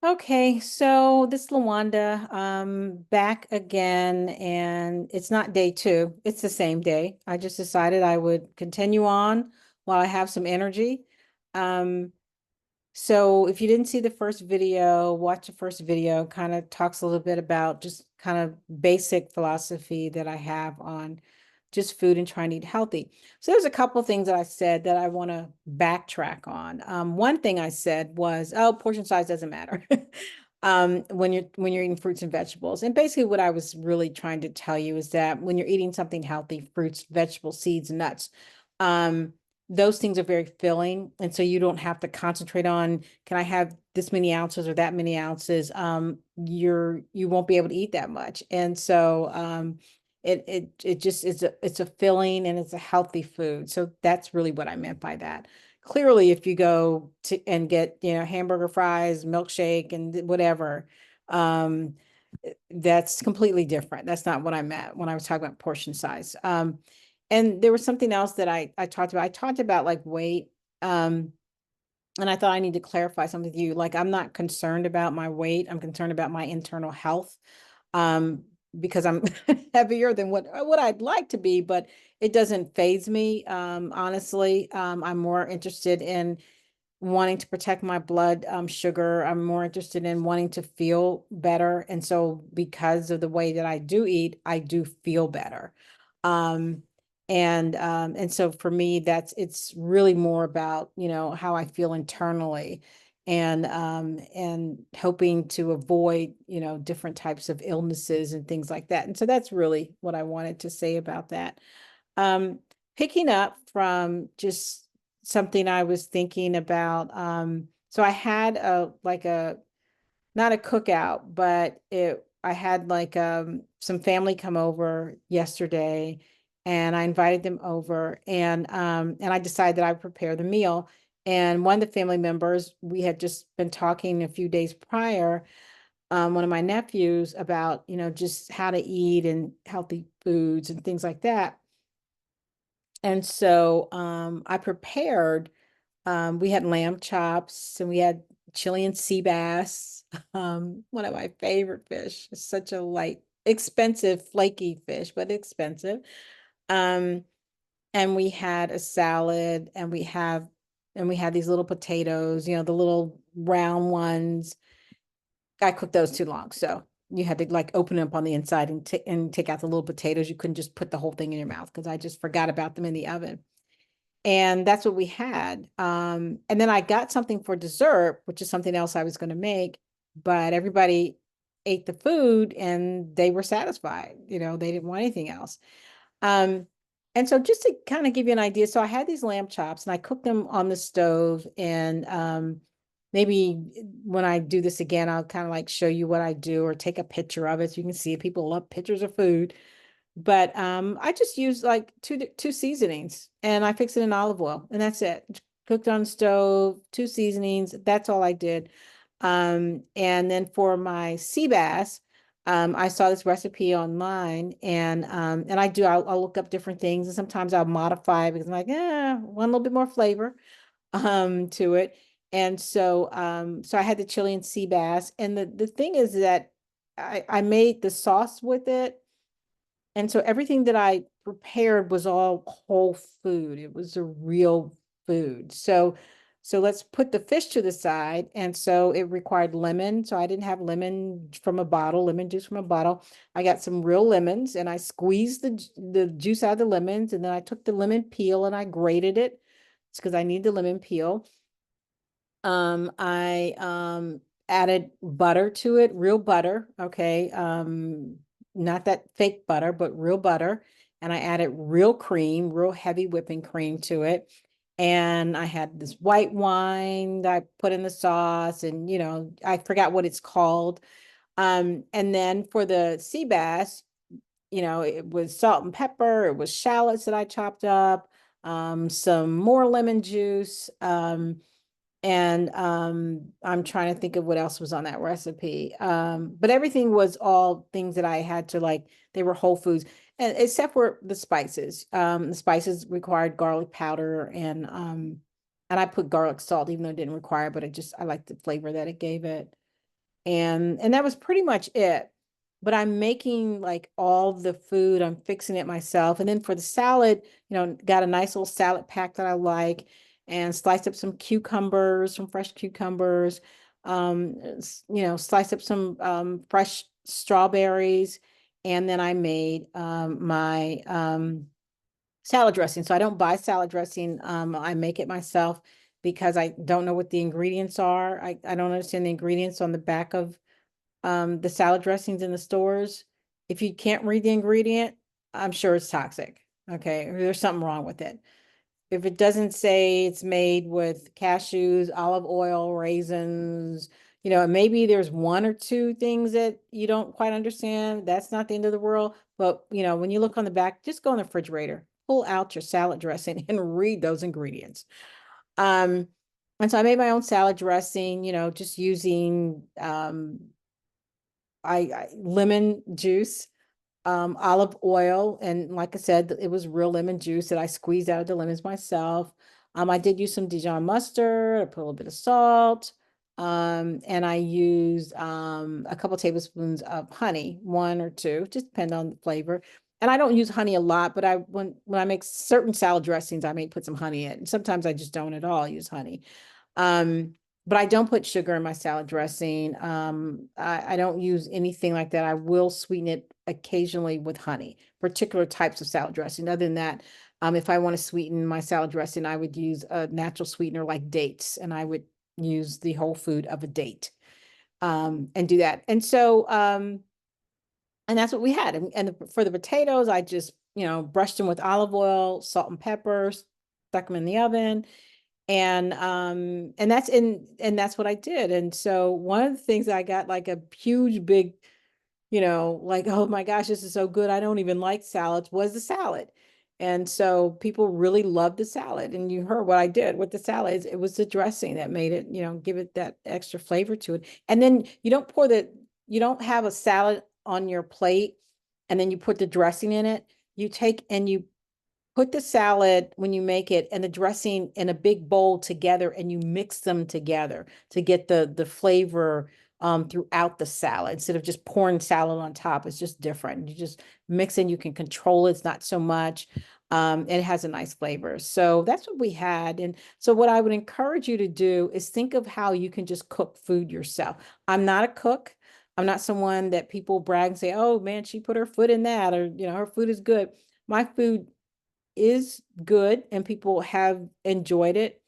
Okay, so this Lawanda, back again, and it's not day two, it's the same day. I just decided I would continue on while I have some energy. Um, so if you didn't see the first video, watch the first video, kind of talks a little bit about just kind of basic philosophy that I have on just food and trying to eat healthy. So there's a couple things that I said that I want to backtrack on. One thing I said was, oh, portion size doesn't matter. When you're eating fruits and vegetables. And basically what I was really trying to tell you is that when you're eating something healthy, fruits, vegetables, seeds, nuts, um, those things are very filling. And so you don't have to concentrate on, can I have this many ounces or that many ounces? You won't be able to eat that much. And so it just is it's a filling and it's a healthy food. So that's really what I meant by that. Clearly, if you go to and get, hamburger fries, milkshake, and whatever, um, that's completely different. That's not what I meant when I was talking about portion size. And there was something else that I talked about. I talked about like weight. Um, and I thought I need to clarify something with you. Like, I'm not concerned about my weight. I'm concerned about my internal health. Um, because I'm heavier than what I'd like to be, but it doesn't phase me. Honestly, I'm more interested in wanting to protect my blood sugar. I'm more interested in wanting to feel better. And so because of the way that I do eat, I do feel better. Um, and so for me, it's really more about, how I feel internally and hoping to avoid, different types of illnesses and things like that. And so that's really what I wanted to say about that. Um, Picking up from just something I was thinking about. So I had not a cookout, but I had like some family come over yesterday and I invited them over and I decided that I would prepare the meal. And one of the family members, we had just been talking a few days prior, one of my nephews about, just how to eat and healthy foods and things like that. And so I prepared, we had lamb chops and we had Chilean sea bass, one of my favorite fish. It's such a light, expensive, flaky fish, but expensive. Um, and we had a salad and we had these little potatoes, the little round ones. I cooked those too long. So you had to like open them up on the inside and take out the little potatoes. You couldn't just put the whole thing in your mouth because I just forgot about them in the oven. And that's what we had. And then I got something for dessert, which is something else I was going to make, but everybody ate the food and they were satisfied. They didn't want anything else. Um, and so just to kind of give you an idea, so I had these lamb chops and I cooked them on the stove. And maybe when I do this again, I'll kind of like show you what I do or take a picture of it so you can see it. People love pictures of food. But I just use like two seasonings and I fix it in olive oil and that's it. Cooked on stove, two seasonings. That's all I did. And then for my sea bass, I saw this recipe online and I'll look up different things and sometimes I'll modify it because I'm like, one little bit more flavor to it. And so I had the Chilean sea bass. And the thing is that I made the sauce with it, and so everything that I prepared was all whole food. It was a real food. So let's put the fish to the side. And so it required lemon. So I didn't have lemon from a bottle, lemon juice from a bottle. I got some real lemons and I squeezed the juice out of the lemons. And then I took the lemon peel and I grated it. It's because I need the lemon peel. I added butter to it, real butter, okay. Not that fake butter, but real butter. And I added real cream, real heavy whipping cream to it. And I had this white wine that I put in the sauce, and I forgot what it's called. And then for the sea bass, it was salt and pepper, it was shallots that I chopped up, some more lemon juice. And I'm trying to think of what else was on that recipe. But everything was all things that I had to like, they were whole foods, and except for the spices. The spices required garlic powder and I put garlic salt, even though it didn't require, but I like the flavor that it gave it. And that was pretty much it. But I'm making like all the food, I'm fixing it myself. And then for the salad, got a nice little salad pack that I like, and sliced up some cucumbers, some fresh cucumbers, sliced up some fresh strawberries. And then I made my salad dressing. So I don't buy salad dressing. I make it myself because I don't know what the ingredients are. I don't understand the ingredients on the back of the salad dressings in the stores. If you can't read the ingredient, I'm sure it's toxic. Okay, there's something wrong with it. If it doesn't say it's made with cashews, olive oil, raisins, maybe there's one or two things that you don't quite understand. That's not the end of the world. But, when you look on the back, just go in the refrigerator, pull out your salad dressing and read those ingredients. Um, and so I made my own salad dressing, just using lemon juice, olive oil, and like I said, it was real lemon juice that I squeezed out of the lemons myself. I did use some Dijon mustard, I put a little bit of salt, and I used a couple tablespoons of honey, one or two, just depend on the flavor. And I don't use honey a lot, but when I make certain salad dressings, I may put some honey in. Sometimes I just don't at all use honey. Um, but I don't put sugar in my salad dressing. I don't use anything like that. I will sweeten it occasionally with honey, particular types of salad dressing. Other than that, if I want to sweeten my salad dressing, I would use a natural sweetener like dates, and I would use the whole food of a date, and do that. And that's what we had. And for the potatoes, I just, brushed them with olive oil, salt and pepper, stuck them in the oven, and that's what I did. And so one of the things I got like a huge big, like, oh my gosh, this is so good, I don't even like salads, was the salad. And so people really loved the salad. And you heard what I did with the salad. It was the dressing that made it, give it that extra flavor to it. And then you don't have a salad on your plate and then you put the dressing in it. You take and you put the salad when you make it and the dressing in a big bowl together, and you mix them together to get the flavor throughout the salad, instead of just pouring salad on top. It's just different. You just mix in, you can control it. It's not so much. And it has a nice flavor. So that's what we had. And so what I would encourage you to do is think of how you can just cook food yourself. I'm not a cook. I'm not someone that people brag and say, oh man, she put her foot in that, or, her food is good. My food is good and people have enjoyed it,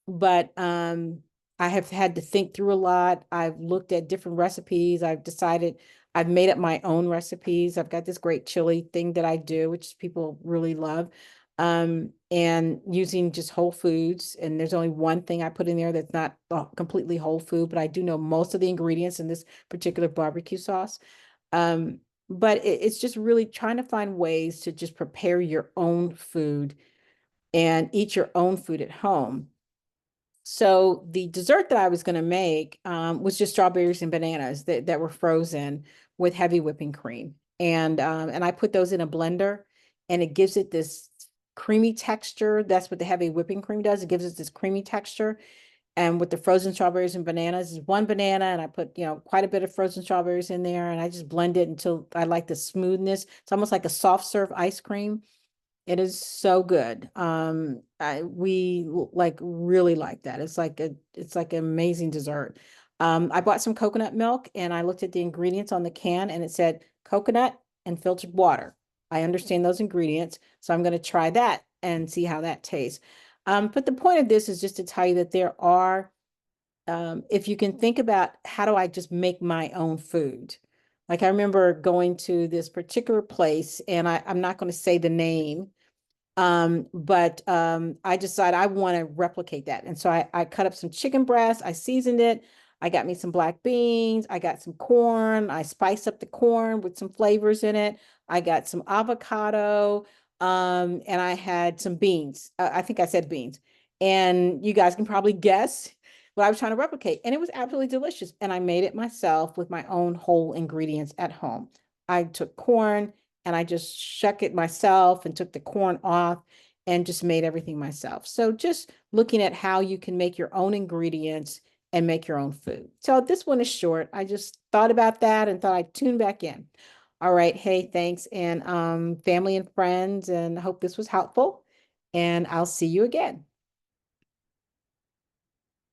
but I have had to think through a lot. I've looked at different recipes. I've made up my own recipes. I've got this great chili thing that I do, which people really love. And using just whole foods. And there's only one thing I put in there that's not completely whole food, but I do know most of the ingredients in this particular barbecue sauce. Um, but it's just really trying to find ways to just prepare your own food and eat your own food at home. So the dessert that I was going to make was just strawberries and bananas that were frozen with heavy whipping cream. And I put those in a blender, and it gives it this creamy texture. That's what the heavy whipping cream does. It gives it this creamy texture. And with the frozen strawberries and bananas, is one banana, and I put, quite a bit of frozen strawberries in there, and I just blend it until I like the smoothness. It's almost like a soft serve ice cream. It is so good. We like really like that. It's like an amazing dessert. I bought some coconut milk, and I looked at the ingredients on the can, and it said coconut and filtered water. I understand those ingredients, so I'm going to try that and see how that tastes. But the point of this is just to tell you that there are, if you can think about how do I just make my own food? Like I remember going to this particular place, and I'm not going to say the name, but I decided I want to replicate that. And so I cut up some chicken breast, I seasoned it, I got me some black beans, I got some corn, I spiced up the corn with some flavors in it, I got some avocado, and I had some beans. I think I said beans. And you guys can probably guess what I was trying to replicate. And it was absolutely delicious. And I made it myself with my own whole ingredients at home. I took corn and I just shuck it myself and took the corn off and just made everything myself. So just looking at how you can make your own ingredients and make your own food. So this one is short. I just thought about that and thought I'd tune back in. All right. Hey, thanks. And family and friends, and I hope this was helpful. And I'll see you again.